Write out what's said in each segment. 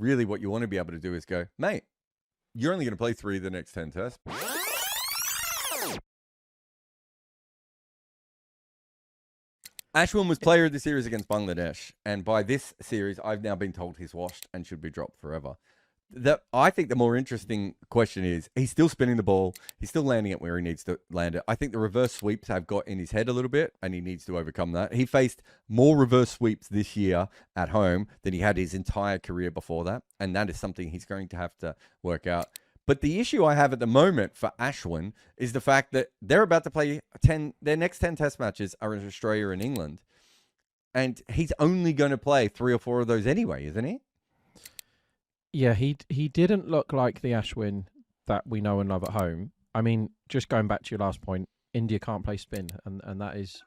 really what you want to be able to do is go, mate, you're only going to play 3 of the next 10 tests. Ashwin was player of the series against Bangladesh, and by this series, I've now been told he's washed and should be dropped forever. I think the more interesting question is, he's still spinning the ball. He's still landing it where he needs to land it. I think the reverse sweeps have got in his head a little bit, and he needs to overcome that. He faced more reverse sweeps this year at home than he had his entire career before that, and that is something he's going to have to work out. But the issue I have at the moment for Ashwin is the fact that they're about to play their next 10 test matches are in Australia and England. And he's only going to play 3 or 4 of those anyway, isn't he? Yeah, he didn't look like the Ashwin that we know and love at home. I mean, just going back to your last point, India can't play spin, and that is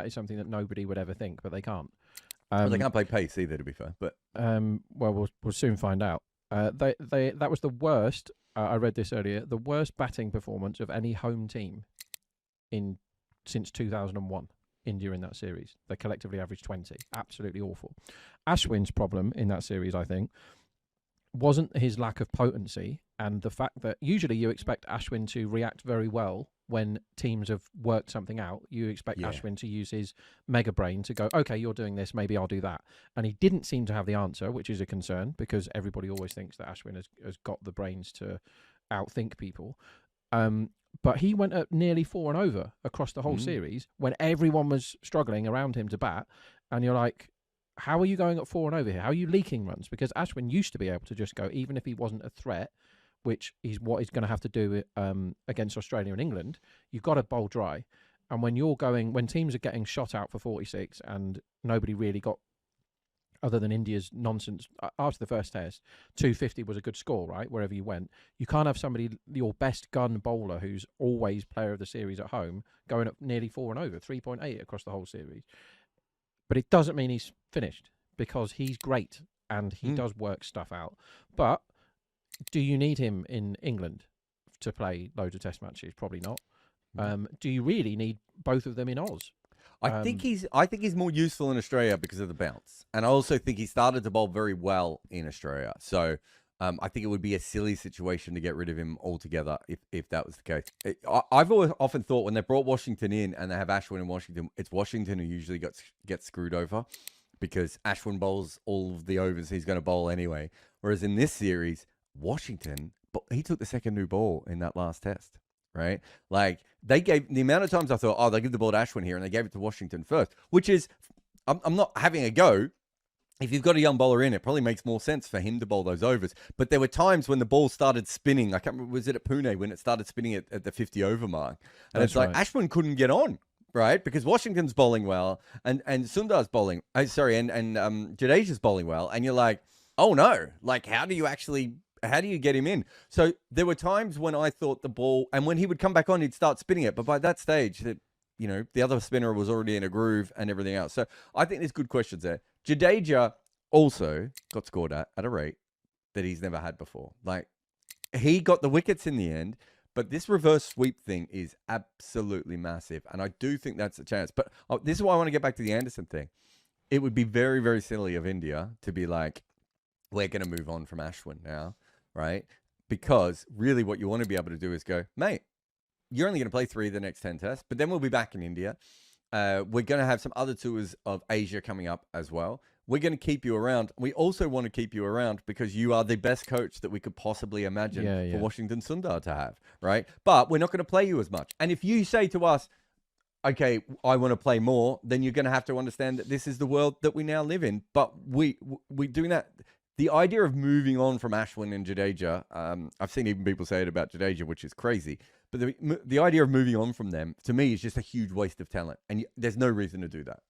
something that nobody would ever think, but they can't. Well, they can't play pace either, to be fair. But well, we'll soon find out. That was the worst. I read this earlier. The worst batting performance of any home team since 2001. India in that series. They collectively averaged 20. Absolutely awful. Ashwin's problem in that series, I think, wasn't his lack of potency and the fact that usually you expect Ashwin to react very well when teams have worked something out. You expect Ashwin to use his mega brain to go, okay, you're doing this, maybe I'll do that. And he didn't seem to have the answer, which is a concern because everybody always thinks that Ashwin has got the brains to outthink people. But he went at nearly 4 and over across the whole series when everyone was struggling around him to bat. And you're like, how are you going at 4 and over here? How are you leaking runs? Because Ashwin used to be able to just go, even if he wasn't a threat, which is what he's going to have to do against Australia and England, you've got to bowl dry. And when teams are getting shot out for 46 and nobody really got, other than India's nonsense, after the first test, 250 was a good score, right? Wherever you went. You can't have somebody, your best gun bowler, who's always player of the series at home, going up nearly 4 and over, 3.8 across the whole series. But it doesn't mean he's finished because he's great and he does work stuff out. But do you need him in England to play loads of test matches? Probably not. Do you really need both of them in Oz? I think he's more useful in Australia because of the bounce. And I also think he started to bowl very well in Australia. So I think it would be a silly situation to get rid of him altogether if that was the case. I've often thought when they brought Washington in and they have Ashwin in Washington, it's Washington who usually gets screwed over because Ashwin bowls all of the overs he's going to bowl anyway. Whereas in this series, Washington, he took the second new ball in that last test, right? Like they gave the amount of times I thought, they give the ball to Ashwin here and they gave it to Washington first, which is, I'm not having a go. If you've got a young bowler in, it probably makes more sense for him to bowl those overs. But there were times when the ball started spinning. I can't remember, was it at Pune when it started spinning at the 50 over mark? And it's like Ashwin couldn't get on, right? Because Washington's bowling well and Sundar's bowling, and Jadeja's bowling well. And you're like, oh no, like how do you get him in? So there were times when I thought the ball, and when he would come back on, he'd start spinning it. But by that stage, the other spinner was already in a groove and everything else. So I think there's good questions there. Jadeja also got scored at a rate that he's never had before. Like, he got the wickets in the end, but this reverse sweep thing is absolutely massive. And I do think that's a chance. But this is why I want to get back to the Anderson thing. It would be very, very silly of India to be like, we're going to move on from Ashwin now, right? Because really what you want to be able to do is go, mate, you're only going to play 3 of the next 10 tests, but then we'll be back in India. We're going to have some other tours of Asia coming up as well. We're going to keep you around. We also want to keep you around because you are the best coach that we could possibly imagine for Washington Sundar to have, right? But we're not going to play you as much. And if you say to us, okay, I want to play more, then you're going to have to understand that this is the world that we now live in. But we're doing that. The idea of moving on from Ashwin and Jadeja, I've seen even people say it about Jadeja, which is crazy. But the idea of moving on from them, to me, is just a huge waste of talent. And there's no reason to do that.